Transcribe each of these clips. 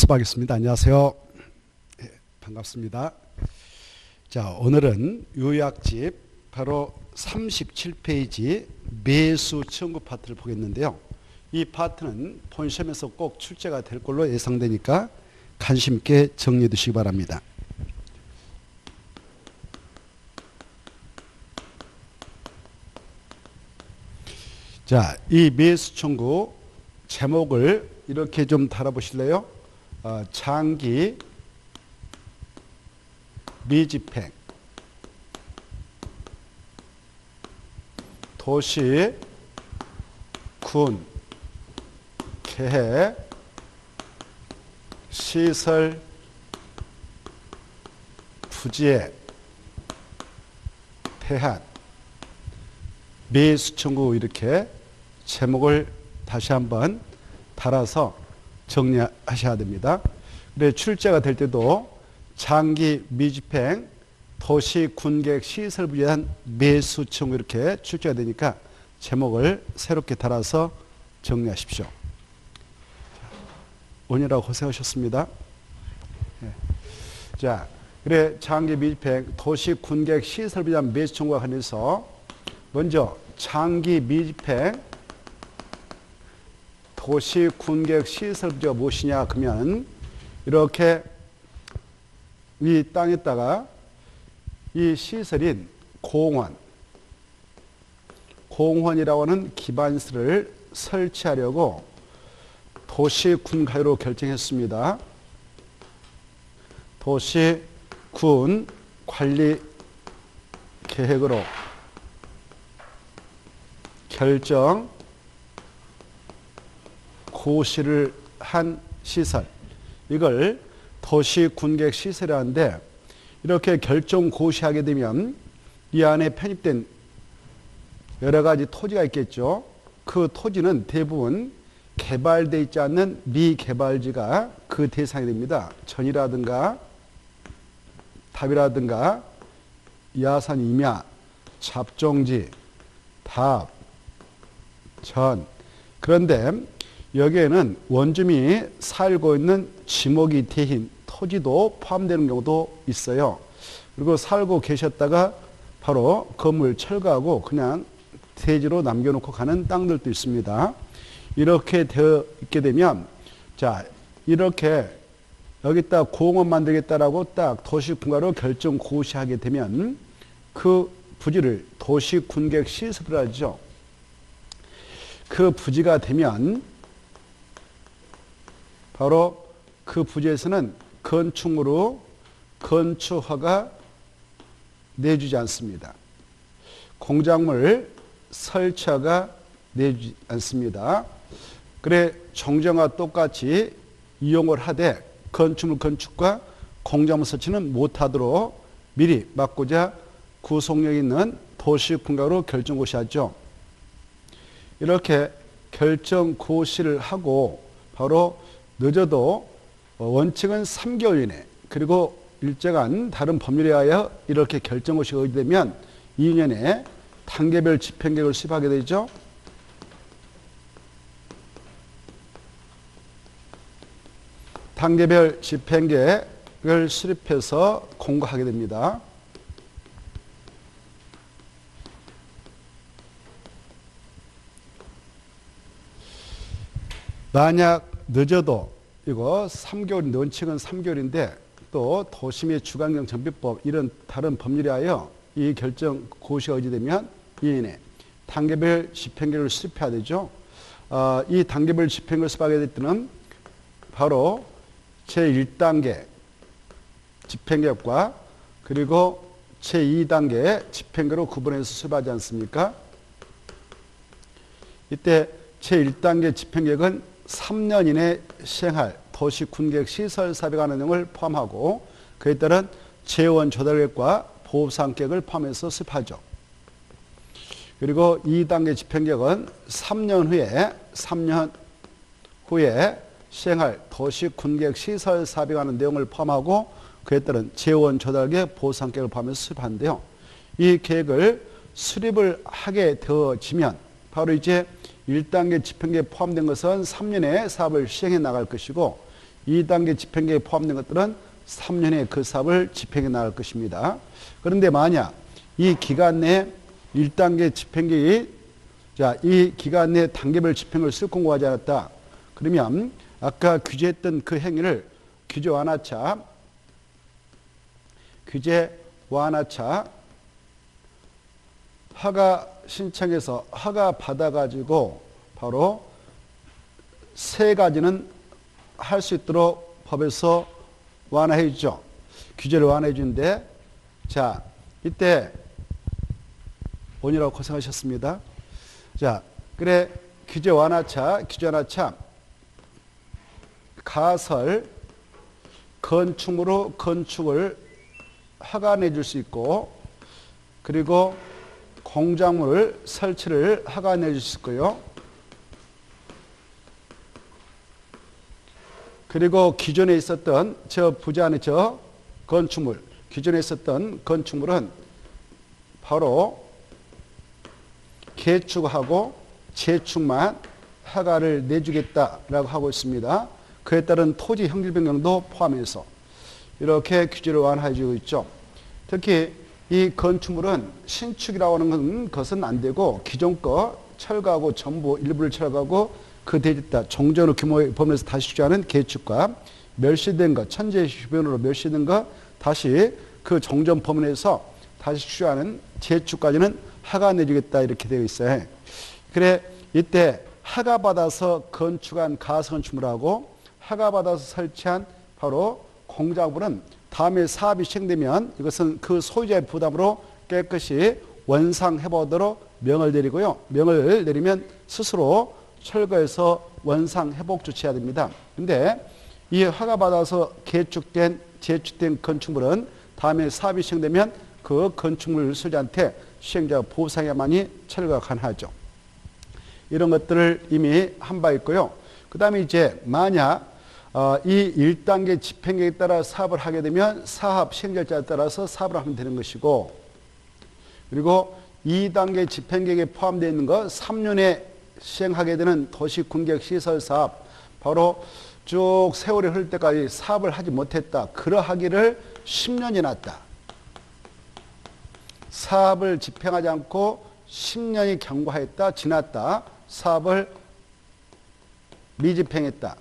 수업하겠습니다. 안녕하세요. 네, 반갑습니다. 자, 오늘은 요약집 바로 37페이지 매수 청구 파트를 보겠는데요. 이 파트는 본 시험에서 꼭 출제가 될 걸로 예상되니까 관심 있게 정리해 두시기 바랍니다. 자, 이 매수 청구 제목을 이렇게 좀 달아보실래요? 장기 미집행 도시 군 계획 시설 부지에 대한 매수 청구 이렇게 제목을 다시 한번 달아서 정리하셔야 됩니다. 그래 출제가 될 때도 장기 미집행 도시 군계획 시설 부지에 대한 매수 청구 이렇게 출제가 되니까 제목을 새롭게 달아서 정리하십시오. 오늘하고 고생하셨습니다. 네. 자, 그래 장기 미집행 도시 군계획 시설 부지에 대한 매수 청구와 관련해서 먼저 장기 미집행 도시 군계획 시설 부지가 무엇이냐 그러면 이렇게 이 땅에다가 이 시설인 공원이라고 하는 기반시설을 설치하려고 도시 군 가유로 결정했습니다. 도시 군 관리 계획으로 결정 고시를 한 시설, 이걸 도시 군계획 시설이라는데 이렇게 결정 고시하게 되면 이 안에 편입된 여러 가지 토지가 있겠죠. 그 토지는 대부분 개발되어 있지 않는 미개발지가 그 대상이 됩니다. 전이라든가 답이라든가 야산 임야, 잡종지, 답, 전. 그런데 여기에는 원주민이 살고 있는 지목이 대인 토지도 포함되는 경우도 있어요. 그리고 살고 계셨다가 바로 건물 철거하고 그냥 대지로 남겨놓고 가는 땅들도 있습니다. 이렇게 되어 있게 되면 자 이렇게 여기다 공원 만들겠다라고 딱 도시군가로 결정 고시하게 되면 그 부지를 도시군계획 시설이라 하죠. 그 부지가 되면 바로 그 부지에서는 건축물로 건축허가 내주지 않습니다. 공작물 설치허가 내주지 않습니다. 그래 정정과 똑같이 이용을 하되 건축물 건축과 공작물 설치는 못하도록 미리 막고자 구속력 있는 도시군가로 결정고시하죠. 이렇게 결정고시를 하고 바로 늦어도 원칙은 3개월 이내 그리고 일정한 다른 법률에 의하여 이렇게 결정고시가 의지되면 2년에 단계별 집행계획을 수립하게 되죠. 단계별 집행계획을 수립해서 공고하게 됩니다. 만약 늦어도 이거 3개월, 원칙은 3개월인데 또 도시및 주관경 정비법 이런 다른 법률에 하여 이 결정 고시가 의지되면 2년에 단계별 집행계획을 수립해야 되죠. 이 단계별 집행계획을 수립하게 될 때는 바로 제1단계 집행계획과 그리고 제2단계 집행계획으로 구분해서 수립하지 않습니까? 이때 제1단계 집행계획은 3년 이내 시행할 도시군계획 시설 사업에 관한 내용을 포함하고 그에 따른 재원 조달계획과 보호상계획을 포함해서 수립하죠. 그리고 2단계 집행계획은 3년 후에 시행할 도시군계획 시설 사업에 관한 내용을 포함하고 그에 따른 재원 조달계획 보호상계획을 포함해서 수립하는데요. 이 계획을 수립을 하게 되어지면 바로 이제 1단계 집행계획에 포함된 것은 3년에 사업을 시행해 나갈 것이고 2단계 집행계획에 포함된 것들은 3년에 그 사업을 집행해 나갈 것입니다. 그런데 만약 이 기간 내에 1단계 집행계획이 이 기간 내 단계별 집행을 실공고하지 않았다. 그러면 아까 규제했던 그 행위를 규제 완화차 허가 신청해서 허가 받아가지고 바로 세 가지는 할 수 있도록 법에서 완화해 주죠. 규제를 완화해 주는데, 자, 이때 오느라고 고생하셨습니다. 자, 그래, 규제 완화차, 가설, 건축물로 건축을 허가내 줄 수 있고, 그리고 공작물 설치를 허가내 줄 수 있고요. 그리고 기존에 있었던 저 부자 안에 저 건축물, 기존에 있었던 건축물은 바로 개축하고 재축만 허가를 내주겠다라고 하고 있습니다. 그에 따른 토지 형질 변경도 포함해서 이렇게 규제를 완화해주고 있죠. 특히 이 건축물은 신축이라고 하는 것은 안 되고 기존 거 철거하고 전부 일부를 철거하고 그 대지다 종전의 규모의 범위에서 다시 축제하는 개축과 멸시된 것, 천재 주변으로 멸시된 것 다시 그 종전 범위에서 다시 축제하는 재축까지는 허가 내주겠다 이렇게 되어 있어요. 그래 이때 허가받아서 건축한 가설건축물하고 허가받아서 설치한 바로 공작물은 다음에 사업이 시행되면 이것은 그 소유자의 부담으로 깨끗이 원상회복하도록 명을 내리고요. 명을 내리면 스스로 철거해서 원상회복 조치해야 됩니다. 근데 이 허가받아서 개축된 재축된 건축물은 다음에 사업이 시행되면 그 건축물 소유자한테 시행자가 보상해야만이 철거가 가능하죠. 이런 것들을 이미 한 바 있고요. 그 다음에 이제 만약 이 1단계 집행계획에 따라 사업을 하게 되면 사업 시행절차에 따라서 사업을 하면 되는 것이고, 그리고 2단계 집행계획에 포함되어 있는 것 3년에 시행하게 되는 도시군객시설사업, 바로 쭉 세월이 흐를 때까지 사업을 하지 못했다. 그러하기를 10년이 났다. 사업을 집행하지 않고 10년이 경과했다. 지났다. 사업을 미집행했다.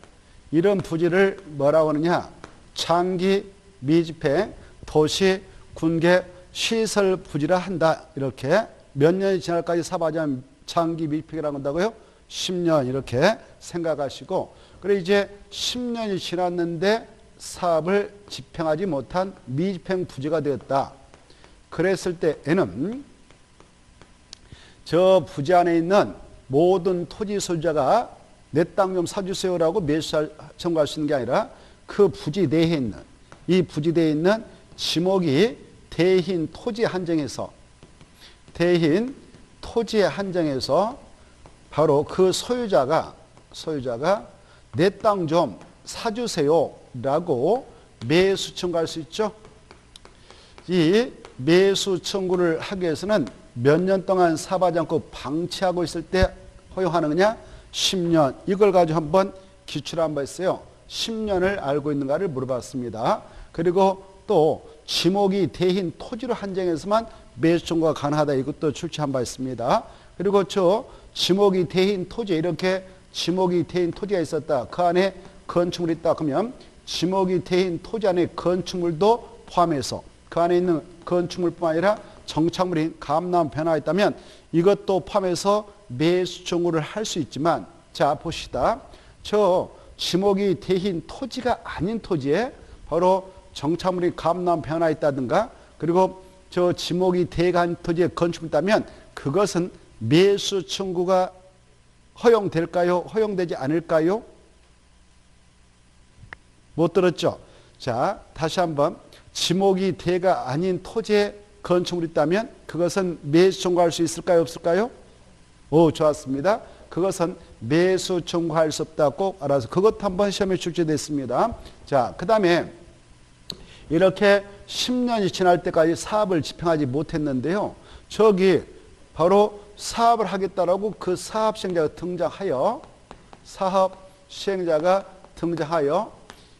이런 부지를 뭐라고 하느냐? 장기 미집행 도시 군객 시설 부지라 한다. 이렇게 몇 년이 지날까지 사업하지 않으면 장기 미집행이라고 한다고요? 10년 이렇게 생각하시고, 그래 이제 10년이 지났는데 사업을 집행하지 못한 미집행 부지가 되었다. 그랬을 때에는 저 부지 안에 있는 모든 토지 소유자가 내 땅 좀 사주세요라고 매수 청구할 수 있는 게 아니라 그 부지 내에 있는, 이 부지 내에 있는 지목이 대인 토지 한정에서 바로 그 소유자가 내 땅 좀 사주세요라고 매수 청구할 수 있죠. 이 매수 청구를 하기 위해서는 몇 년 동안 사업하지 않고 방치하고 있을 때 허용하는 거냐? 10년. 이걸 가지고 한번 기출을 한번 했어요. 10년을 알고 있는가를 물어봤습니다. 그리고 또 지목이 대인 토지로 한정해서만 매수 청구가 가능하다. 이것도 출제한 바 있습니다. 그리고 저 지목이 대인 토지, 이렇게 지목이 대인 토지가 있었다. 그 안에 건축물이 있다. 그러면 지목이 대인 토지 안에 건축물도 포함해서 그 안에 있는 건축물뿐만 아니라 정착물인 감나무 변화가 있다면 이것도 포함해서 매수 청구를 할 수 있지만, 자 보시다. 저 지목이 대인 토지가 아닌 토지에 바로 정착물이 감나무 변화가 있다든가, 그리고 저 지목이 대간 토지에 건축물이 있다면 그것은 매수 청구가 허용될까요? 허용되지 않을까요? 못 들었죠? 자, 다시 한번. 지목이 대가 아닌 토지에 건축물이 있다면 그것은 매수 청구할 수 있을까요? 없을까요? 오, 좋았습니다. 그것은 매수 청구할 수 없다. 꼭 알아서. 그것도 한번 시험에 출제됐습니다. 자, 그 다음에 이렇게 10년이 지날 때까지 사업을 집행하지 못했는데요. 저기 바로 사업을 하겠다라고 그 사업 시행자가 등장하여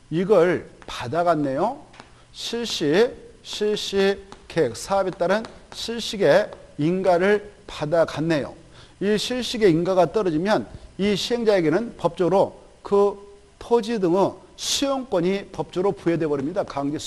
이걸 받아갔네요. 실시 계획, 사업에 따른 실시계 인가를 받아갔네요. 이 실시계 인가가 떨어지면 이 시행자에게는 법적으로 그 토지 등의 수용권이 법적으로 부여돼 버립니다. 강제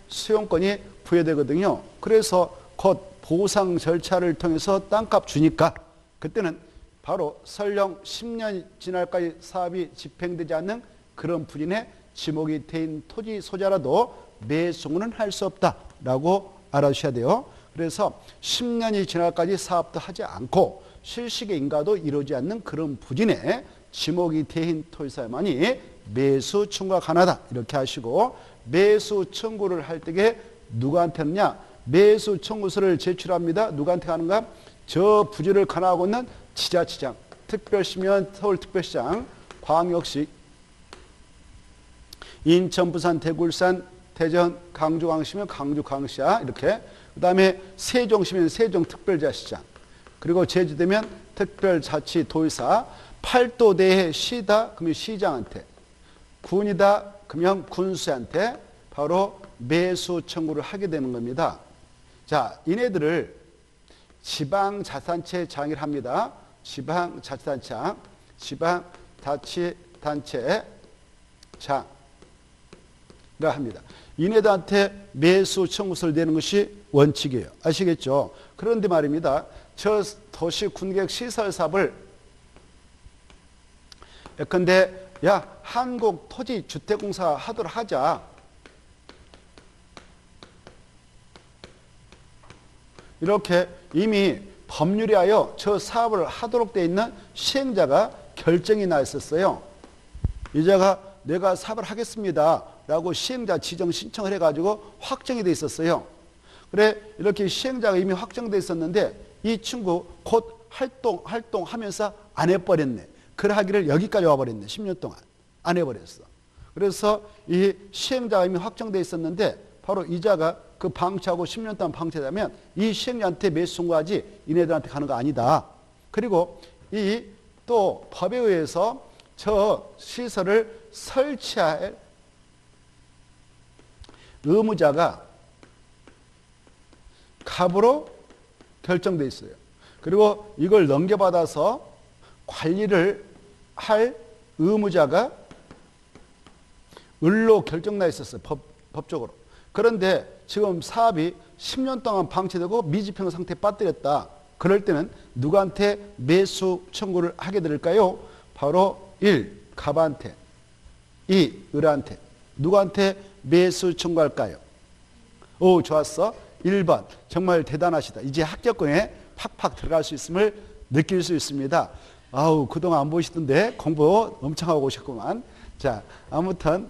수용권이 부여되거든요. 그래서 곧 보상 절차를 통해서 땅값 주니까 그때는 바로 설령 10년 지날까지 사업이 집행되지 않는 그런 분인의 지목이 된 토지 소자라도 매수는 할 수 없다라고 알아주셔야 돼요. 그래서 10년이 지날까지 사업도 하지 않고 실시계 인가도 이루어지지 않는 그런 부진의 지목이 된 토지사만이 매수 청구가 가능하다. 이렇게 하시고 매수 청구를 할 때에 누구한테 하느냐? 매수 청구서를 제출합니다. 누구한테 가는가? 저 부지를 관할하고 있는 지자체장, 특별시면 서울특별시장, 광역시, 인천, 부산, 대구, 울산, 대전, 강주, 광시면 강주, 광시야. 이렇게. 그 다음에 세종시면 세종특별자치장. 그리고 제주되면 특별자치도의사. 팔도대의 시다. 그러면 시장한테. 군이다. 그러면 군수한테 바로 매수 청구를 하게 되는 겁니다. 자, 이네들을 지방자치단체장이라 합니다. 지방자치단체장, 지방자치단체장이라 합니다. 이네들한테 매수 청구서를 내는 것이 원칙이에요. 아시겠죠? 그런데 말입니다. 저 도시 군계획 시설 사업을 예컨대 야 한국토지주택공사 하도록 하자. 이렇게 이미 법률에 하여 저 사업을 하도록 되어 있는 시행자가 결정이 나 있었어요. 이자가 내가 사업을 하겠습니다 라고 시행자 지정 신청을 해가지고 확정이 돼 있었어요. 그래 이렇게 시행자가 이미 확정돼 있었는데 이 친구 곧 활동하면서 안 해버렸네. 그러하기를 여기까지 와버렸네. 10년 동안 안 해버렸어. 그래서 이 시행자가 이미 확정돼 있었는데 바로 이자가 그 방치하고 10년 동안 방치하면 이 시행자한테 매수 청구하지 이네들한테 가는 거 아니다. 그리고 이 또 법에 의해서 저 시설을 설치할 의무자가 갑으로 결정돼 있어요. 그리고 이걸 넘겨받아서 관리를 할 의무자가 을로 결정나 있었어요. 법적으로. 그런데 지금 사업이 10년 동안 방치되고 미집행 상태에 빠뜨렸다. 그럴 때는 누구한테 매수 청구를 하게 될까요? 바로 1. 갑한테, 2. 을한테. 누구한테 매수 청구할까요? 오, 좋았어. 1번. 정말 대단하시다. 이제 합격권에 팍팍 들어갈 수 있음을 느낄 수 있습니다. 아우, 그동안 안 보시던데 공부 엄청 하고 오셨구만. 자, 아무튼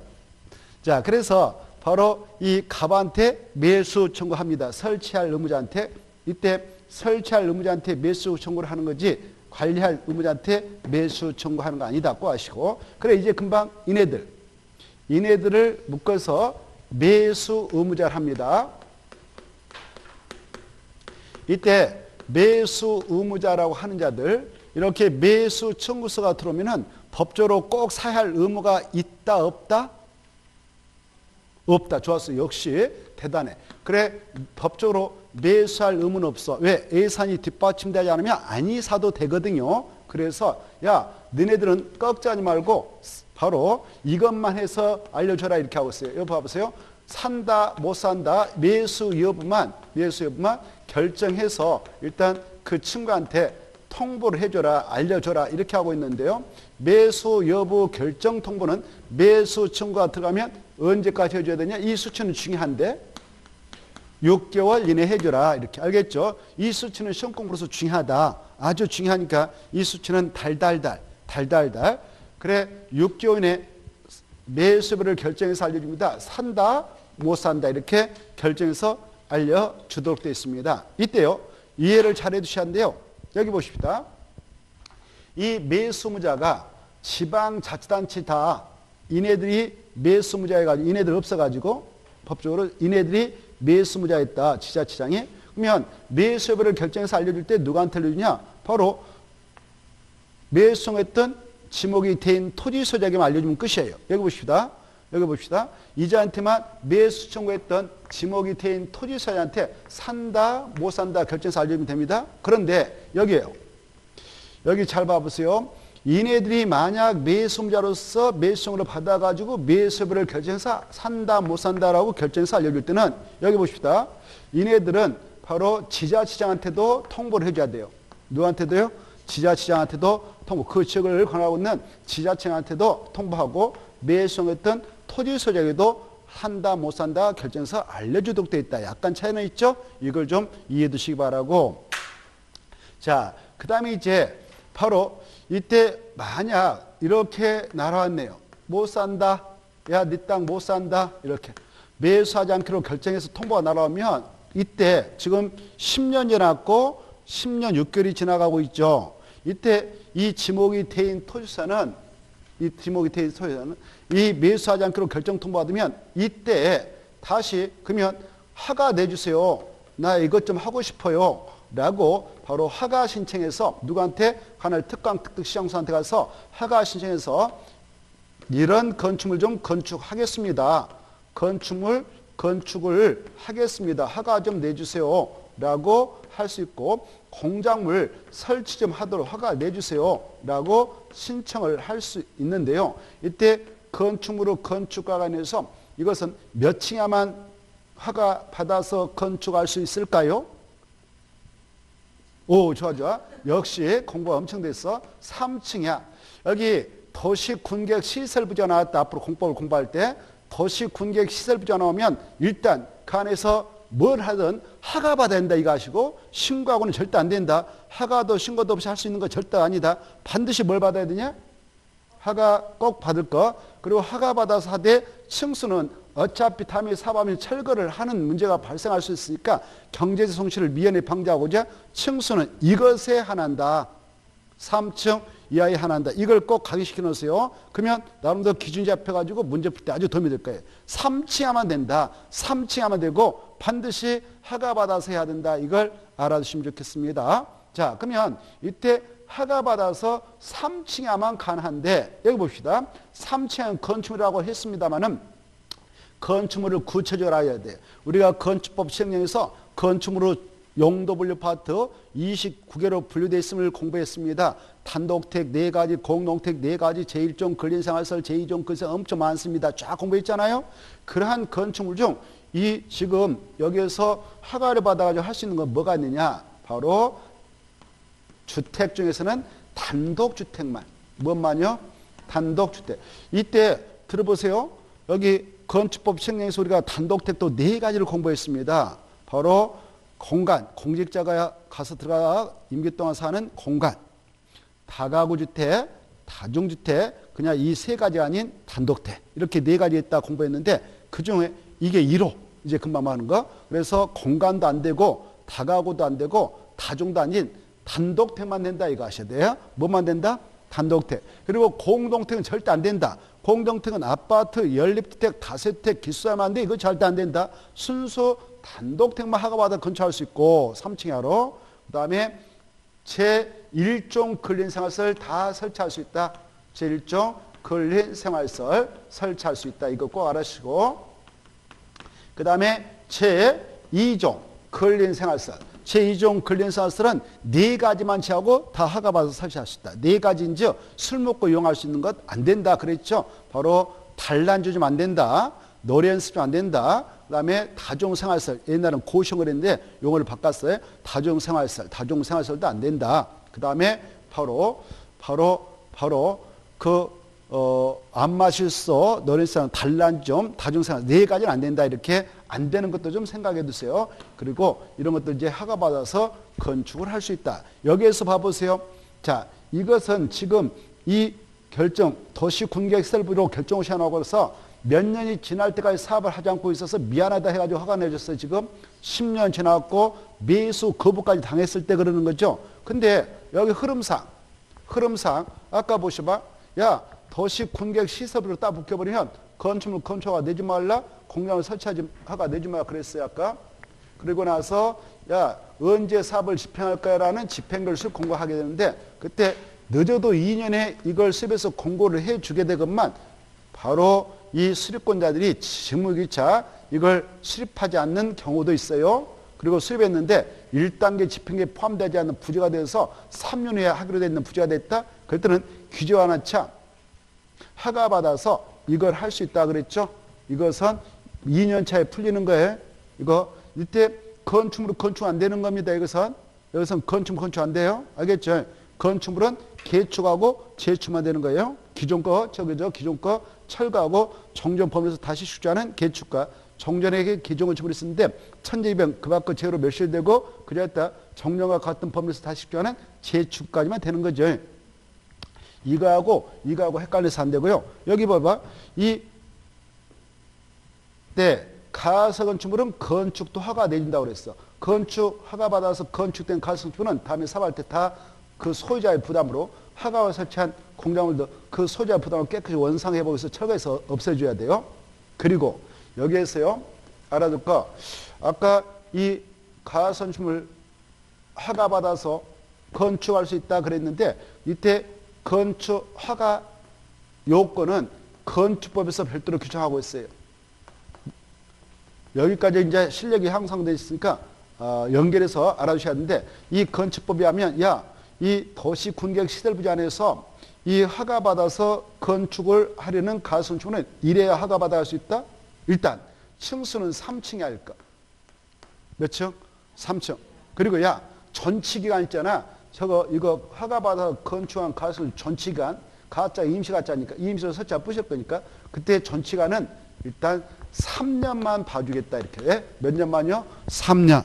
자, 그래서 바로 이 갑한테 매수 청구합니다. 설치할 의무자한테. 이때 설치할 의무자한테 매수 청구를 하는 거지 관리할 의무자한테 매수 청구하는 거 아니다. 꼭 아시고. 그래 이제 금방 이네들을 묶어서 매수 의무자를 합니다. 이때 매수 의무자라고 하는 자들 이렇게 매수 청구서가 들어오면은 법적으로 꼭 사야 할 의무가 있다 없다? 없다. 좋았어. 역시 대단해. 그래 법적으로 매수할 의무는 없어. 왜? 예산이 뒷받침되지 않으면 아니 사도 되거든요. 그래서 야 너네들은 꺾자지 말고 바로 이것만 해서 알려줘라 이렇게 하고 있어요. 여기 봐보세요. 산다 못 산다 매수 여부만 결정해서 일단 그 친구한테 통보를 해줘라 알려줘라 이렇게 하고 있는데요. 매수 여부 결정 통보는 매수 청구가 들어가면 언제까지 해줘야 되냐? 이 수치는 중요한데 6개월 이내 해줘라 이렇게 알겠죠? 이 수치는 시험 공부로서 중요하다. 아주 중요하니까 이 수치는 달달달 그래 6개월 이내 매수를 결정해서 알려줍니다. 산다 못 산다 이렇게 결정해서 알려주도록 되어 있습니다. 이때요 이해를 잘 해두셔야 하는데요. 여기 보십시다. 이 매수무자가 지방자치단체다. 이네들이 매수무자해가지고 이네들 없어가지고 법적으로 이네들이 매수무자였다. 지자체장이. 그러면 매수여부를 결정해서 알려줄 때 누구한테 알려주냐? 바로 매수청했던 지목이 된 토지 소재에게만 알려주면 끝이에요. 여기 봅시다. 여기 봅시다. 이자한테만 매수 청구했던 지목이 된 토지 소재한테 산다, 못 산다 결정해서 알려주면 됩니다. 그런데 여기에요. 여기 잘 봐보세요. 이네들이 만약 매수자로서 매수청구를 받아가지고 매수를 결정해서 산다, 못 산다라고 결정해서 알려줄 때는 여기 봅시다. 이네들은 바로 지자체장한테도 통보를 해줘야 돼요. 누구한테도요? 지자체장한테도 통보. 그 지역을 관할하고 있는 지자체장한테도 통보하고 매수청구했던 토지 소재에게도 산다, 못 산다 결정해서 알려주도록 되어 있다. 약간 차이는 있죠? 이걸 좀 이해해 두시기 바라고. 자, 그 다음에 이제 바로 이때 만약 이렇게 날아왔네요. 못 산다. 야, 네 땅 못 산다. 이렇게. 매수하지 않기로 결정해서 통보가 날아오면 이때 지금 10년 지났고 10년 6개월이 지나가고 있죠. 이때 이 지목이 대인 토지사는 이 매수하지 않기로 결정 통보받으면 이때 다시 그러면 허가 내주세요. 나 이것 좀 하고 싶어요. 라고 바로 허가 신청해서 누구한테? 관할 특강 특특 시장소한테 가서 허가 신청해서 이런 건축물 좀 건축하겠습니다. 건축을 하겠습니다. 허가 좀 내주세요. 라고 할 수 있고 공작물 설치 좀 하도록 허가 내주세요. 라고 신청을 할 수 있는데요. 이때 건축물로 건축과 관련해서 이것은 몇 층야만 허가 받아서 건축할 수 있을까요? 오, 좋아. 역시 공부가 엄청 됐어. 3층이야. 여기 도시군객시설부지가 나왔다. 앞으로 공법을 공부할 때 도시군객시설부지가 나오면 일단 그 안에서 뭘 하든 허가 받아야 된다 이거 아시고 신고하고는 절대 안 된다. 허가도 신고도 없이 할 수 있는 거 절대 아니다. 반드시 뭘 받아야 되냐? 허가 꼭 받을 거. 그리고 허가 받아서 하되 층수는 어차피 다음에 사업하면 철거를 하는 문제가 발생할 수 있으니까 경제적 손실을 미연에 방지하고자 층수는 이것에 한한다. 3층 이하에 한한다. 이걸 꼭 각인시켜 놓으세요. 그러면 나름대로 기준 잡혀가지고 문제 풀 때 아주 도움이 될 거예요. 3층 하면 된다. 3층 하면 되고 반드시 허가 받아서 해야 된다. 이걸 알아두시면 좋겠습니다. 자, 그러면 이때 허가 받아서 3층에만 가능한데 여기 봅시다. 3층은 건축물이라고 했습니다마는 건축물을 구체적으로 알아야 돼. 우리가 건축법 시행령에서 건축물로 용도 분류 파트 29개로 분류되어 있음을 공부했습니다. 단독택 4가지, 공동택 4가지, 제1종 근린생활시설, 제2종 근린생활 엄청 많습니다. 쫙 공부했잖아요. 그러한 건축물 중 이 지금 여기에서 허가를 받아가지고 할 수 있는 건 뭐가 있느냐? 바로 주택 중에서는 단독주택만. 뭔만요? 단독주택. 이때 들어보세요. 여기 건축법 시행령에서 우리가 단독택도 4가지를 공부했습니다. 바로 공간, 공직자가 가서 들어가 임기 동안 사는 공간, 다가구주택, 다중주택, 그냥 이 3가지 아닌 단독택 이렇게 4가지 있다 공부했는데 그중에 이게 1호 이제 금방 하는 거. 그래서 공간도 안 되고 다가구도 안 되고 다중도 아닌 단독택만 된다 이거 아셔야 돼요. 뭐만 된다? 단독택. 그리고 공동택은 절대 안 된다. 공동택은 아파트, 연립주택, 다세택, 기숙사만 하는데 이거 절대 안 된다. 순수 단독택만 허가받아 건축할 수 있고 3층 이하로. 그 다음에 제1종 근린생활시설 다 설치할 수 있다. 제1종 근린생활시설 설치할 수 있다. 이거 꼭 알아주시고 그 다음에 제2종 근린생활시설 제2종 근린생활시설은 4가지만 취하고 다 허가받아서 설치할 수 있다. 4가지인즉 술 먹고 이용할 수 있는 것 안 된다 그랬죠. 바로 단란주 좀 안 된다. 노래 연습 좀 안 된다. 그 다음에 다중생활시설 옛날엔 고시용을 했는데 용어를 바꿨어요. 다중생활시설도 안 된다. 그 다음에 바로 안 마실 수 노래사는 단란점 다중생활 4가지는 안 된다. 이렇게 안 되는 것도 좀 생각해 두세요. 그리고 이런 것들 이제 허가받아서 건축을 할 수 있다. 여기에서 봐보세요. 자, 이것은 지금 이 결정 도시군객시설부로 결정을 시행하고 해서 몇 년이 지날 때까지 사업을 하지 않고 있어서 미안하다 해가지고 허가 내줬어요. 지금 10년 지났고 매수 거부까지 당했을 때 그러는 거죠. 근데 여기 흐름상 아까 보셔봐. 야, 도시군객시설부로 딱 묶여버리면 건축물 건축허가 내지 말라. 공장을 설치하지 허가 내지 말라 그랬어요. 아까. 그리고 나서 야, 언제 사업을 집행할 거야라는 집행결실 공고하게 되는데 그때 늦어도 2년에 이걸 수립해서 공고를 해주게 되건만 바로 이 수립권자들이 직무유기차 이걸 수립하지 않는 경우도 있어요. 그리고 수립했는데 1단계 집행계에 포함되지 않는 부재가 돼서 3년 후에 하기로 돼 있는 부재가 됐다. 그럴 때는 규제완화차 허가받아서 이걸 할 수 있다 그랬죠. 이것은 2년 차에 풀리는 거예요. 이거 이때 건축물은 건축 안 되는 겁니다. 이것은 건축 안 돼요. 알겠죠? 건축물은 개축하고 재축만 되는 거예요. 기존 거 기존 거 철거하고 정전 범위에서 다시 축조하는 개축과 정전에게 기존 건축물이 있었는데 천재지변 그 밖의 재로 멸실되고 그랬다 정전과 같은 범위에서 다시 축조하는 재축까지만 되는 거죠. 이거하고 헷갈려서 안 되고요. 여기 봐봐. 가설 건축물은 건축도 허가 내준다고 그랬어. 건축 허가 받아서 건축된 가설 건축물은 다음에 사업할 때 다 그 소유자의 부담으로 허가와 설치한 공작물도 그 소유자의 부담을 깨끗이 원상회복해서 위해서 철거해서 없애줘야 돼요. 그리고 여기에서요. 알아둘 거 아까 이 가설 건축물 허가 받아서 건축할 수 있다 그랬는데 이때 건축 허가 요건은 건축법에서 별도로 규정하고 있어요. 여기까지 이제 실력이 향상되어 있으니까 연결해서 알아두셔야 하는데 이 건축법에 하면 이 도시 군계획 시설부지 안에서 이 허가받아서 건축을 하려는 가설 건축물은 이래야 허가받아 할 수 있다. 일단 층수는 3층이 할 거. 몇 층? 3층. 그리고 전치기간 있잖아. 이거 허가받아서 건축한 가설 전치기간 가짜 임시 가짜니까 임시로 설치가 부실 거니까 그때 전치기간은 일단 3년만 봐주겠다 이렇게. 몇 년만요? 3년.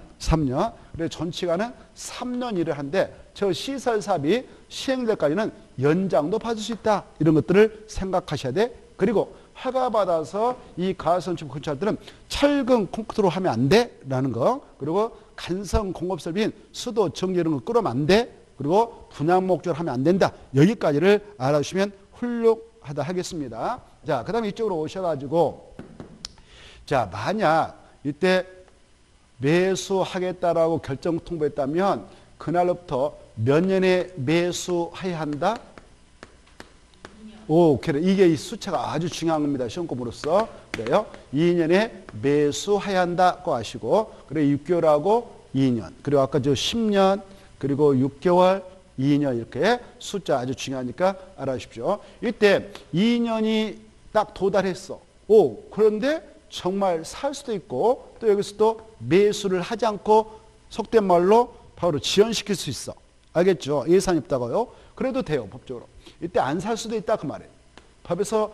그래서 전치기간은 3년 일을 한데 저 시설 사업이 시행될까지는 연장도 받을 수 있다. 이런 것들을 생각하셔야 돼. 그리고 허가받아서 이 가설건축 건축할들은 철근 콘크리트로 하면 안 돼라는 거. 그리고 간성 공업 설비인 수도 전기 이런 거 끌으면 안 돼. 그리고 분양 목적으로 하면 안 된다. 여기까지를 알아주시면 훌륭하다 하겠습니다. 자, 그 다음에 이쪽으로 오셔가지고 자, 만약 이때 매수하겠다라고 결정 통보했다면 그날로부터 몇 년에 매수해야 한다? 그래. 이게 이 숫자가 아주 중요한 겁니다. 시험공부로서. 그래요. 2년에 매수해야 한다고 하시고, 그래 6개월하고 2년. 그리고 아까 저 10년, 그리고 6개월, 2년 이렇게 숫자 아주 중요하니까 알아주십시오. 이때 2년이 딱 도달했어. 그런데 정말 살 수도 있고 또 여기서도 매수를 하지 않고 속된 말로 바로 지연시킬 수 있어. 알겠죠? 예산이 없다고요. 그래도 돼요. 법적으로. 이때 안 살 수도 있다 그 말이에요. 법에서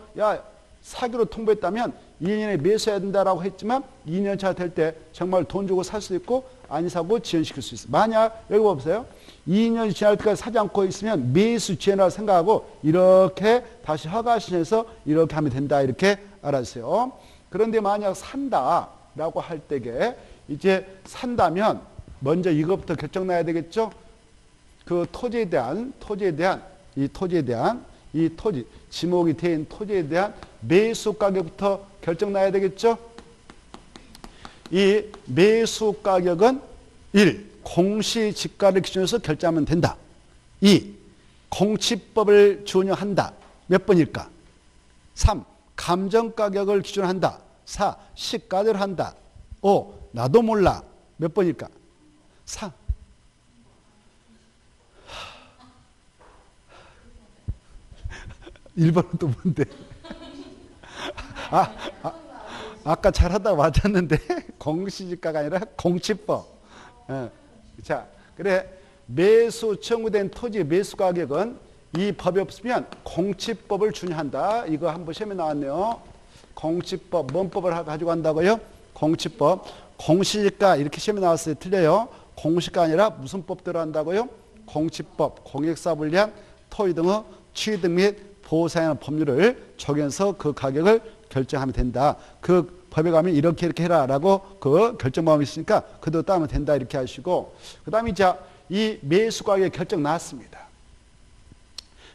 사기로 통보했다면 2년에 매수해야 된다라고 했지만 2년차 될 때 정말 돈 주고 살 수도 있고 안 사고 지연시킬 수 있어. 만약 여기 보세요. 2년이 지날 때까지 사지 않고 있으면 매수 지연이라고 생각하고 이렇게 다시 허가 신청해서 이렇게 하면 된다 이렇게 알아주세요. 그런데 만약 산다라고 할 때에 이제 산다면 먼저 이것부터 결정 나야 되겠죠. 그 토지에 대한 지목이 된 토지에 대한 매수 가격부터 결정 나야 되겠죠. 이 매수 가격은 1. 공시지가를 기준으로 해서 결정하면 된다. 2. 공시법을 준용한다. 몇 번일까? 3. 감정가격을 기준으로 한다. 4. 시가대로 한다. 5. 나도 몰라. 몇 번일까? 4. 1번은 또 뭔데? 아까 잘하다 맞았는데 공시지가가 아니라 공시법. 자, 그래 매수 청구된 토지 매수 가격은 이 법이 없으면 공시법을 준용한다. 이거 한번 시험에 나왔네요. 공시법, 뭔 법을 가지고 한다고요? 공시법. 공시지가 이렇게 시험에 나왔어요. 틀려요. 공시가 아니라 무슨 법대로 한다고요? 공시법, 공익사업을 토지 등의 취득 및 보호사하는 법률을 적용해서 그 가격을 결정하면 된다. 그 법에 가면 이렇게 해라라고 그 결정법이 있으니까 그대로 따면 된다 이렇게 하시고, 그 다음에 이 매수 가격 결정 났습니다.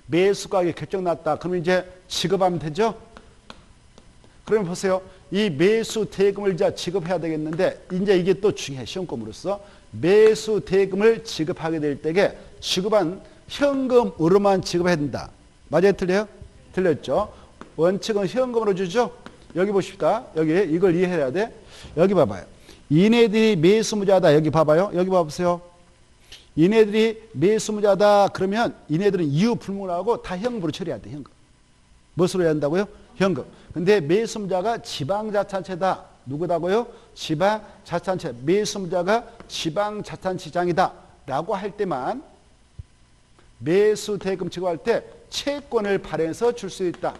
매수 가격 결정 났다. 그러면 이제 지급하면 되죠? 그러면 보세요. 이 매수 대금을 이제 지급해야 되겠는데 이제 이게 또 중요해. 시험권으로서 매수 대금을 지급하게 될 때에 지급한 현금으로만 지급해야 된다. 맞아요? 틀려요? 틀렸죠? 원칙은 현금으로 주죠? 여기 보십시다. 여기 이걸 이해해야 돼. 여기 봐봐요. 이네들이 매수무자다. 여기 봐봐요. 여기 봐보세요. 이네들이 매수무자다. 그러면 이네들은 이유 불문하고 다 현금으로 처리해야 돼. 현금. 무엇으로 해야 한다고요? 현금. 근데 매수무자가 지방자치단체다. 누구다고요? 지방자치단체. 매수무자가 지방자치단체장이다. 라고 할 때만 매수대금 지급할 때 채권을 발행해서 줄 수 있다.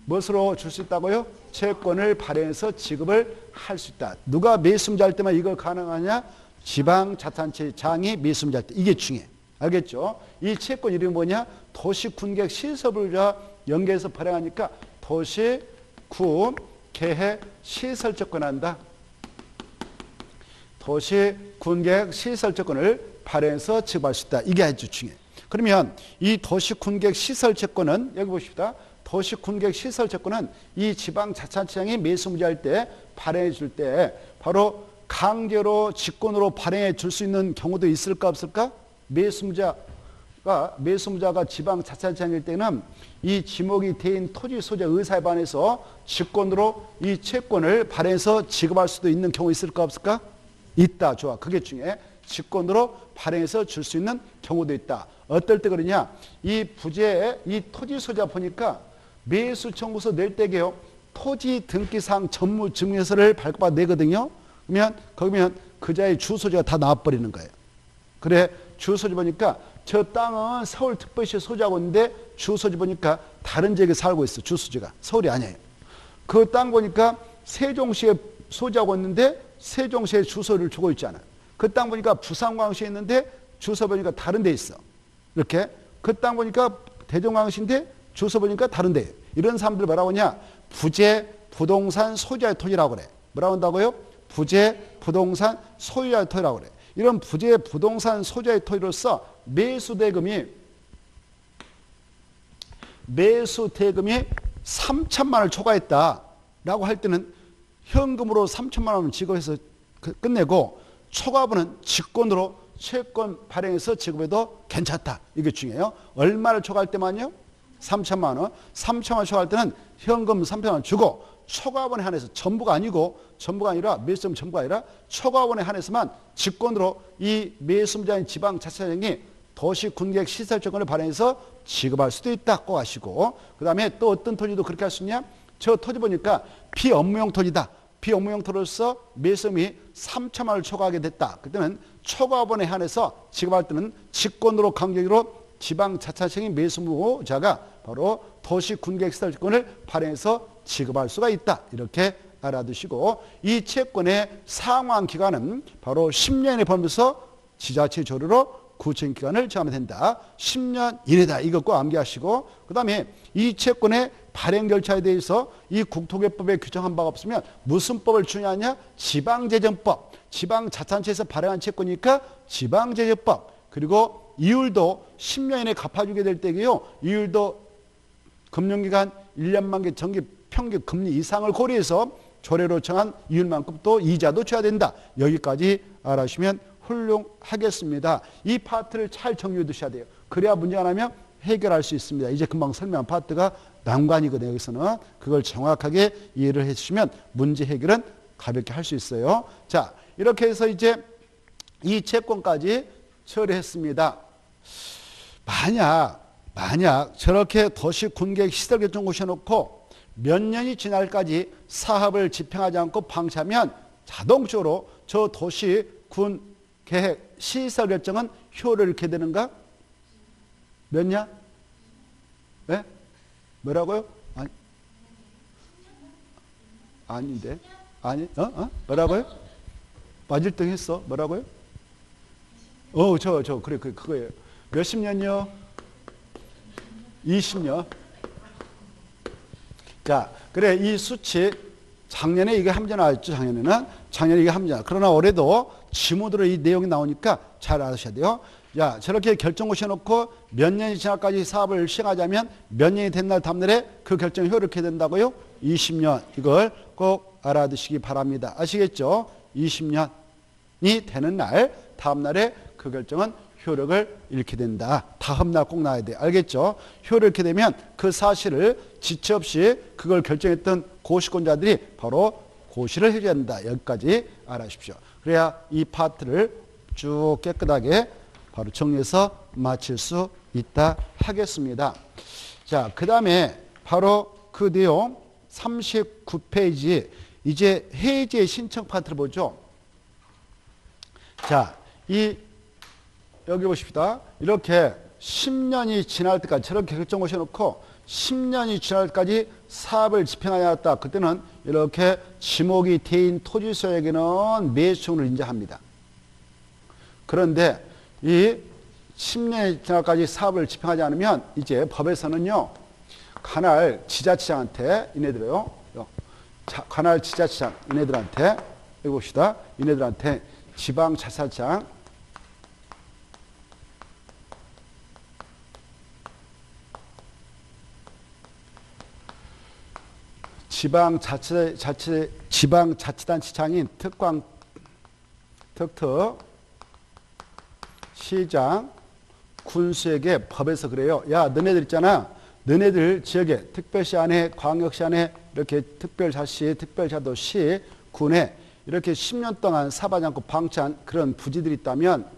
무엇으로 줄 수 있다고요? 채권을 발행해서 지급을 할 수 있다. 누가 매수무자 할 때만 이걸 가능하냐? 지방자치단체장이 매수무자 할 때. 이게 중요해. 알겠죠? 이 채권 이름이 뭐냐? 도시군계획 시설부자 연계해서 발행하니까 도시군 계획 시설채권 한다. 도시군계획 시설채권을 발행해서 지급할 수 있다. 이게 아주 중요해. 그러면 이 도시군계획 시설채권은 여기 보십시다. 도시군계획 시설채권은 이 지방자치단체장이 매수무자할 때 발행해 줄 때 바로 강제로 직권으로 발행해 줄 수 있는 경우도 있을까 없을까? 매수무자가 지방자치단체장일 때는 이 지목이 대인 토지 소재 의사에 반해서 직권으로 이 채권을 발행해서 지급할 수도 있는 경우 있을까 없을까? 있다. 좋아. 그게 중요해. 직권으로 발행해서 줄 수 있는 경우도 있다. 어떨 때 그러냐? 이 부재에 이 토지 소재가 보니까 매수 청구서 낼 때게요. 토지 등기상 전무증명서를 발급받아 내거든요. 그러면 거기면 그자의 주소지가 다 나와버리는 거예요. 그래 주소지 보니까 저 땅은 서울특별시에 소지하고 있는데 주소지 보니까 다른 지역에 살고 있어. 주소지가 서울이 아니에요. 그 땅 보니까 세종시에 소지하고 있는데 세종시에 주소를 주고 있잖아. 그 땅 보니까 부산광역시에 있는데 주소 보니까 다른 데 있어. 이렇게 그 땅 보니까 대전광역시인데 주소 보니까 다른 데. 이런 사람들 뭐라고 하냐? 부재 부동산 소유자의 토지라고 그래. 뭐라고 한다고요? 부재 부동산 소유자의 토지라고 그래. 이런 부재 부동산 소유자의 토지로서 매수대금이 3천만 원을 초과했다라고 할 때는 현금으로 3천만 원을 지급해서 끝내고 초과분은 직권으로 채권 발행해서 지급해도 괜찮다. 이게 중요해요. 얼마를 초과할 때만요? 3천만 원. 3천만 원 초과할 때는 현금 3천만 원 주고 초과분에 한해서 전부가 아니라 매수금 전부가 아니라 초과분에 한해서만 직권으로 이 매수무자인 지방자치단체장이 도시군계획 시설채권을 발행해서 지급할 수도 있다. 꼭 아시고 그 다음에 또 어떤 토지도 그렇게 할 수 있냐? 저 토지 보니까 비업무용 토지다. 비업무용 토지로서 매수금이 3천만 원을 초과하게 됐다. 그때는 초과분에 한해서 지급할 때는 직권으로 강제로 지방자치단체장인 매수무자가 바로 도시군계획시설채권을 발행해서 지급할 수가 있다. 이렇게 알아두시고 이 채권의 상환기간은 바로 10년에 벌면서 지자체 조례로 구청기간을 정하면 된다. 10년 이내다. 이것 꼭 암기하시고 그 다음에 이 채권의 발행 절차에 대해서 이 국토개법에 규정한 바가 없으면 무슨 법을 준하냐? 지방재정법. 지방자치단체에서 발행한 채권이니까 지방재정법. 그리고 이율도 10년 이내에 갚아주게 될 때에요. 이율도 금융기간 1년 만기 정기 평균 금리 이상을 고려해서 조례로 정한 이율만큼 또 이자도 줘야 된다. 여기까지 알아주시면 훌륭하겠습니다. 이 파트를 잘 정리해 두셔야 돼요. 그래야 문제 안 하면 해결할 수 있습니다. 이제 금방 설명한 파트가 난관이거든요. 여기서는 그걸 정확하게 이해를 해주시면 문제 해결은 가볍게 할 수 있어요. 자, 이렇게 해서 이제 이 채권까지 처리했습니다. 만약 저렇게 도시군계획 시설결정 고시해놓고 몇 년이 지날까지 사업을 집행하지 않고 방치하면 자동적으로 저 도시군계획 시설결정은 효를 잃게 되는가? 몇 년? 네? 뭐라고요? 아닌데? 뭐라고요? 맞을 등 했어. 뭐라고요? 그래, 그거예요. 몇십 년요? 20년. 자, 그래, 이 수치, 작년에 이게 함정 나왔죠, 작년에 이게 함정. 그러나 올해도 지문으로 이 내용이 나오니까 잘 아셔야 돼요. 자, 저렇게 결정고시 해놓고 몇 년이 지나까지 사업을 시행하자면 몇 년이 된 날 다음 날에 그 결정이 효력하게 된다고요? 20년. 이걸 꼭 알아두시기 바랍니다. 아시겠죠? 20년이 되는 날, 다음 날에 그 결정은 효력을 잃게 된다. 다음날 꼭 나와야 돼. 알겠죠? 효력을 잃게 되면 그 사실을 지체 없이 그걸 결정했던 고시권자들이 바로 고시를 해줘야 된다. 여기까지 알아주십시오. 그래야 이 파트를 쭉 깨끗하게 바로 정리해서 마칠 수 있다 하겠습니다. 자, 그 다음에 바로 그 내용 39페이지 이제 해제 신청 파트를 보죠. 자, 여기 보십시다. 이렇게 10년이 지날 때까지 저렇게 결정고시 해놓고 10년이 지날 때까지 사업을 집행하지 않았다. 그때는 이렇게 지목이 대인 토지소에게는 매수청을 인정합니다. 그런데 이 10년이 지날 때까지 사업을 집행하지 않으면 이제 법에서는요. 관할 지자체장한테 이네들요. 관할 지자체장 이네들한테 여기 봅시다. 이네들한테 지방자치장 지방자치단체장인 특특 시장 군수에게 법에서 그래요. 야, 너네들 있잖아. 너네들 지역에 특별시 안에 광역시 안에 이렇게 특별자치, 특별자도시, 군에 이렇게 10년 동안 사업하지 않고 방치한 그런 부지들이 있다면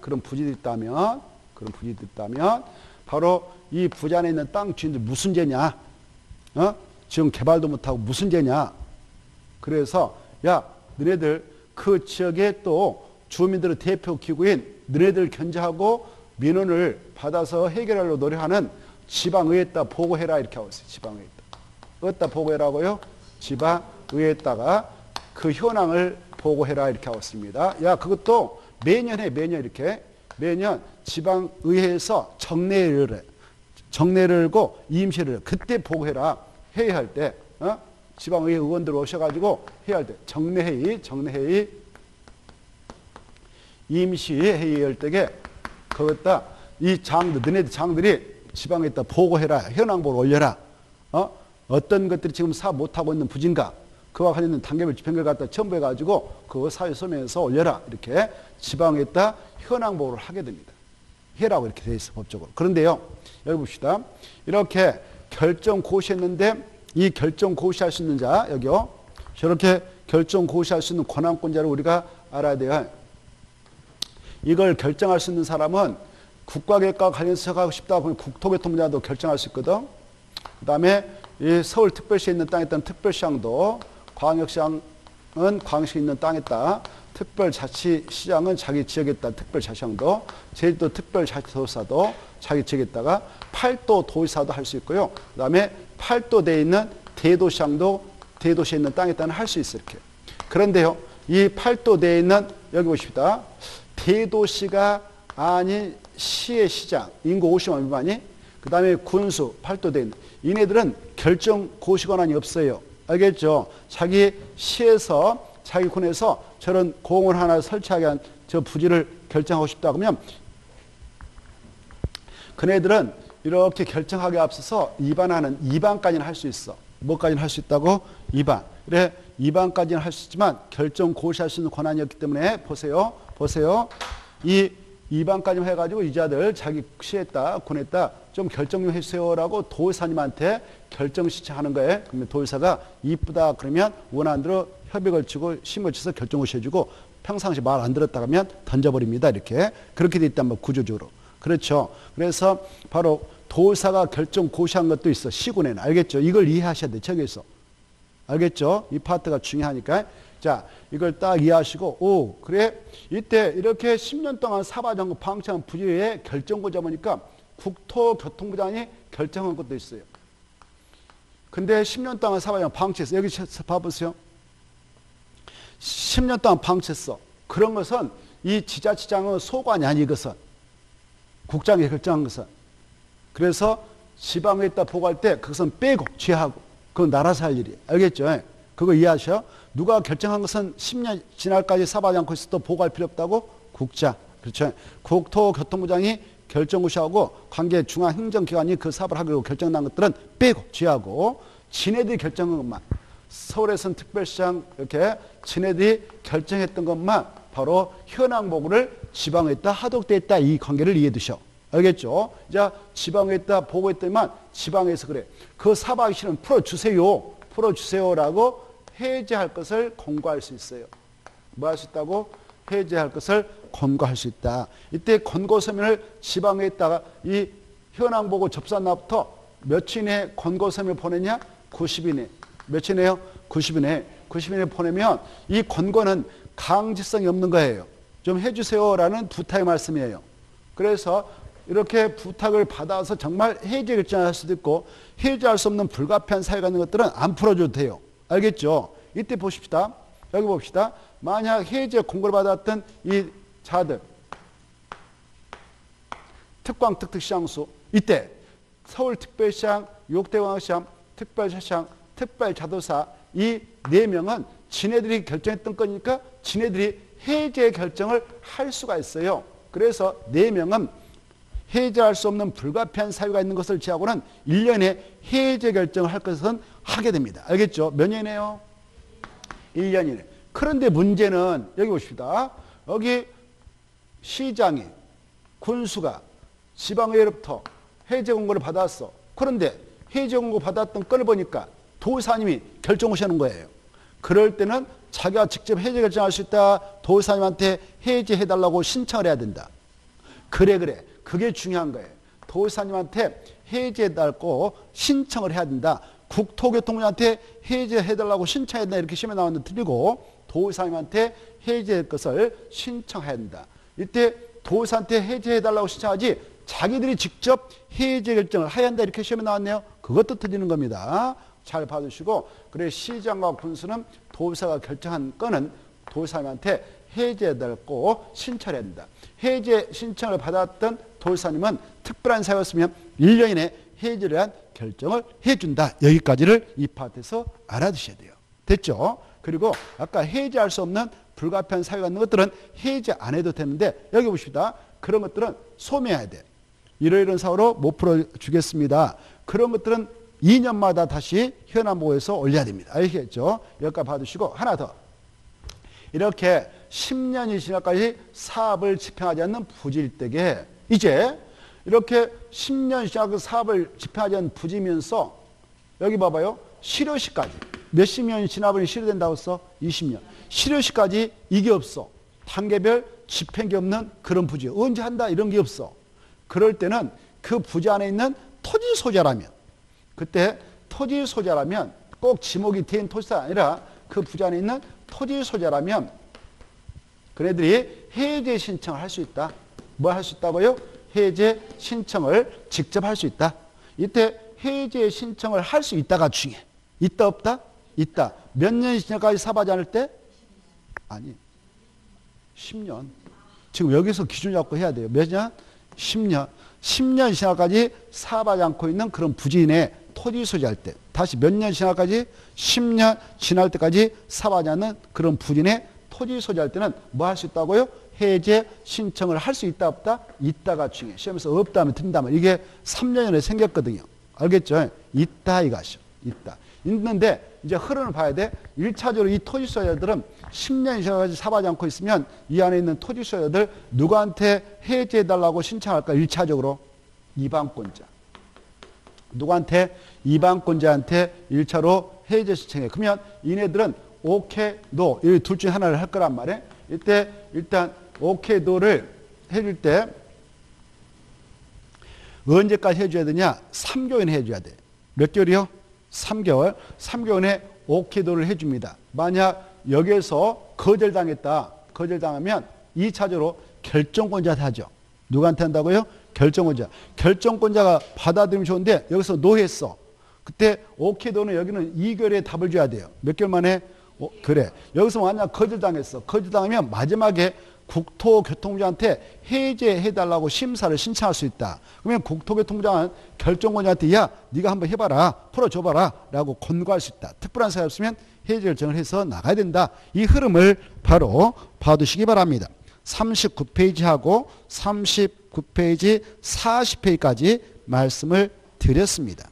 바로 이 부지 안에 있는 땅 주인들 무슨 죄냐? 지금 개발도 못하고 무슨 죄냐? 그래서 야, 너네들 그 지역에 또 주민들의 대표 기구인 너네들 견제하고 민원을 받아서 해결하려고 노력하는 지방의회에다 보고해라 이렇게 하고 있어요. 지방의회에다. 어디다 보고해라고요? 지방의회에다가 그 현황을 보고해라 이렇게 하고 있습니다. 야, 그것도 매년 해. 매년 이렇게. 매년 지방의회에서 정례를 해. 정례를 하고 임시를 해. 그때 보고해라. 회의할 때. 지방의회 의원들 오셔가지고 회의할 때. 정례회의. 임시회의할 때에 거기다 이 장들, 너네들 장들이 지방에다 보고해라. 현황 보고 올려라. 어떤 것들이 지금 사업 못하고 있는 부진가 그와 관련된 단계별 집행을 갖다 첨부해가지고 그 사회소명에서 올려라. 이렇게 지방에다 현황 보고를 하게 됩니다. 해라고 이렇게 돼 있어 법적으로. 그런데요. 여기 봅시다. 이렇게 결정 고시했는데 이 결정 고시할 수 있는 자 여기요. 저렇게 결정 고시할 수 있는 권한권자를 우리가 알아야 돼요. 이걸 결정할 수 있는 사람은 국가계획과 관련해서 하고 싶다 보면 국토교통분야도 결정할 수 있거든. 그 다음에 이 서울특별시에 있는 땅에 있던 특별시장도 광역시장은 광역시에 있는 땅에 있다. 특별자치시장은 자기 지역에 있다. 특별자치장도 제주도 특별자치도사도 자기 지역에 있다가 팔도 도지사도 할 수 있고요. 그 다음에 팔도대에 있는 대도시장도 대도시에 있는 땅에 있다는 할 수 있어요. 이렇게. 그런데요. 이 팔도대에 있는 여기 보십시다. 대도시가 아닌 시의 시장, 인구 50만 미만이, 그 다음에 군수, 팔도대 있는 이네들은 결정 고시 권한이 없어요. 알겠죠? 자기 시에서, 자기 군에서 저런 공원 하나 설치하게 한 저 부지를 결정하고 싶다 그러면 그네들은 이렇게 결정하기 앞서서 이반까지는 할 수 있어. 뭐까지는 할 수 있다고? 이반. 그래, 이반까지는 할 수 있지만 결정 고시할 수 있는 권한이었기 때문에 보세요. 이 2반까지만 해가지고 이자들 자기 시했다, 군했다 좀 결정 좀 해주세요라고 도의사님한테 결정 신청하는 거예요. 그러면 도의사가 이쁘다 그러면 원하는 대로 협의 걸치고 심을 쳐서 결정을 해주고 평상시 말 안 들었다 하면 던져버립니다. 이렇게. 그렇게 돼 있단 말이에요. 구조적으로. 그렇죠. 그래서 바로 도의사가 결정 고시한 것도 있어. 시군에는. 알겠죠? 이걸 이해하셔야 돼요. 저기서. 알겠죠? 이 파트가 중요하니까. 자, 이걸 딱 이해하시고, 오, 그래? 이때 이렇게 10년 동안 사바정부 방치한 부지의 결정고 잡으니까 국토교통부장이 결정한 것도 있어요. 근데 10년 동안 사바정부 방치했어. 여기 봐보세요. 10년 동안 방치했어. 그런 것은 이 지자체장은 소관이 아니, 이것은. 국장이 결정한 것은. 그래서 지방에다 보고할 때 그것은 빼고, 제하고. 그건 나라에서 할 일이에요. 알겠죠? 그거 이해하셔? 누가 결정한 것은 10년 지날까지 사바지 않고 있어도 보고할 필요 없다고? 국장. 그렇죠. 국토교통부장이 결정고시하고 관계 중앙행정기관이 그 사업을 하기로 결정난 것들은 빼고 제하고 지네들이 결정한 것만 서울에서는 특별시장 이렇게 지네들이 결정했던 것만 바로 현황 보고를 지방에다 하독됐다 이 관계를 이해해 두셔. 알겠죠? 자, 지방에다 보고했더니만 지방에서 그래. 그 사박이 싫으면 풀어주세요. 풀어주세요라고 해제할 것을 권고할 수 있어요. 뭐 할 수 있다고? 해제할 것을 권고할 수 있다. 이때 권고서면을 지방에다가 이 현황 보고 접수한 날부터 며칠 내에 권고서면을 보내냐? 90일 내. 며칠 내요? 90일 내. 90일 내에 보내면 이 권고는 강제성이 없는 거예요. 좀 해주세요라는 부탁의 말씀이에요. 그래서 이렇게 부탁을 받아서 정말 해제 결정할 수도 있고 해제할 수 없는 불가피한 사유가 있는 것들은 안 풀어줘도 돼요. 알겠죠? 이때 보십시다. 여기 봅시다. 만약 해제 공고를 받았던 이 자들 특광 특특시장수 이때 서울특별시장, 욕대광시장, 특별시장, 특별자도사 이 4명은 지네들이 결정했던 거니까 지네들이 해제 결정을 할 수가 있어요. 그래서 4명은 해제할 수 없는 불가피한 사유가 있는 것을 제하고는 1년에 해제 결정을 할 것은 하게 됩니다. 알겠죠? 몇 년이에요? 1년이네. 그런데 문제는 여기 보십시다. 여기 시장이 군수가 지방의회로부터 해제 공고를 받았어. 그런데 해제 공고 받았던 건을 보니까 도의사님이 결정하시는 거예요. 그럴 때는 자기가 직접 해제 결정할 수 있다. 도의사님한테 해제해달라고 신청을 해야 된다. 그래. 그게 중요한 거예요. 도의사님한테 해제해달라고 신청을 해야 된다. 국토교통부한테 해제해달라고 신청해야 된다. 이렇게 시험에 나왔는데 틀리고 도의사님한테 해제할 것을 신청해야 된다. 이때 도의사한테 해제해달라고 신청하지 자기들이 직접 해제 결정을 해야 한다. 이렇게 시험에 나왔네요. 그것도 틀리는 겁니다. 잘 봐주시고 그래 시장과 군수는 도의사가 결정한 건은 도의사님한테 해제해달라고 신청해야 된다. 해제 신청을 받았던 도의사님은 특별한 사유였으면 1년 이내 해제를 위한 결정을 해준다. 여기까지를 이 파트에서 알아두셔야 돼요. 됐죠? 그리고 아까 해제할 수 없는 불가피한 사유가 있는 것들은 해제 안 해도 되는데 여기 보십시다. 그런 것들은 소명해야 돼. 이러이러한 사유로 못 풀어주겠습니다. 그런 것들은 2년마다 다시 현안보고에서 올려야 됩니다. 알겠죠? 여기까지 봐두시고 하나 더. 이렇게 10년이 지나까지 사업을 집행하지 않는 부지일대게 이제 이렇게 10년 지나서 사업을 집행하지 않는 부지면서 여기 봐봐요. 실효시까지 몇십 년이 지나버리면 실효된다고 써? 20년. 실효시까지 이게 없어. 단계별 집행이 없는 그런 부지. 언제 한다 이런 게 없어. 그럴 때는 그 부지 안에 있는 토지 소재라면 그때 토지 소재라면 꼭 지목이 된 토지가 아니라 그 부지 안에 있는 토지 소재라면 그네들이 해제 신청을 할 수 있다. 뭐 할 수 있다고요? 해제 신청을 직접 할 수 있다. 이때 해제 신청을 할 수 있다가 중요해. 있다 없다? 있다. 몇 년이 지나까지 사업하지 않을 때? 아니 10년. 지금 여기서 기준 잡고 해야 돼요. 몇 년? 10년. 10년 지나까지 사업하지 않고 있는 그런 부지인의 토지 소지할 때. 다시 몇 년 지나까지? 10년 지날 때까지 사업하지 않는 그런 부지인의 토지 소지할 때는 뭐 할 수 있다고요? 해제 신청을 할 수 있다 없다? 있다가 중요해. 시험에서 없다 하면 틀린다면 이게 3년 전에 생겼거든요. 알겠죠? 있다 이것이요. 있다. 있는데 이제 흐름을 봐야 돼. 1차적으로 이 토지 소유자들은 10년 이상까지 사업하지 않고 있으면 이 안에 있는 토지 소유자들 누구한테 해제해달라고 신청할까? 1차적으로 이방권자. 누구한테? 이방권자한테 1차로 해제 신청해. 그러면 이네들은 오케이, 노. 이 둘 중에 하나를 할 거란 말이에요. 이때 일단 오케이, 노를 해줄 때 언제까지 해줘야 되냐? 3개월 해줘야 돼. 몇 개월이요? 3개월. 3개월 내 오케이, 노를 해줍니다. 만약 여기에서 거절당했다. 거절당하면 2차적으로 결정권자한테 하죠. 누구한테 한다고요? 결정권자. 결정권자가 받아들이면 좋은데 여기서 노했어. 그때 오케이, 노는 여기는 2개월에 답을 줘야 돼요. 몇 개월 만에? 그래. 여기서 만약 거절당했어. 거절당하면 마지막에 국토교통부한테 해제해달라고 심사를 신청할 수 있다. 그러면 국토교통부장은 결정권자한테 야 네가 한번 해봐라. 풀어줘봐라 라고 권고할 수 있다. 특별한 사유 없으면 해제 결정을 해서 나가야 된다. 이 흐름을 바로 봐두시기 바랍니다. 39페이지하고 39페이지 40페이지까지 말씀을 드렸습니다.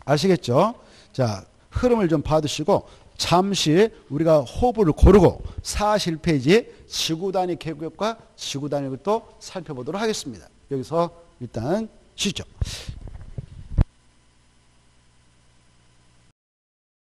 아시겠죠? 자, 흐름을 좀 봐두시고 잠시 우리가 호흡을 고르고 41페이지 지구 단위 계급과 지구 단위 계급도 살펴보도록 하겠습니다. 여기서 일단 쉬죠.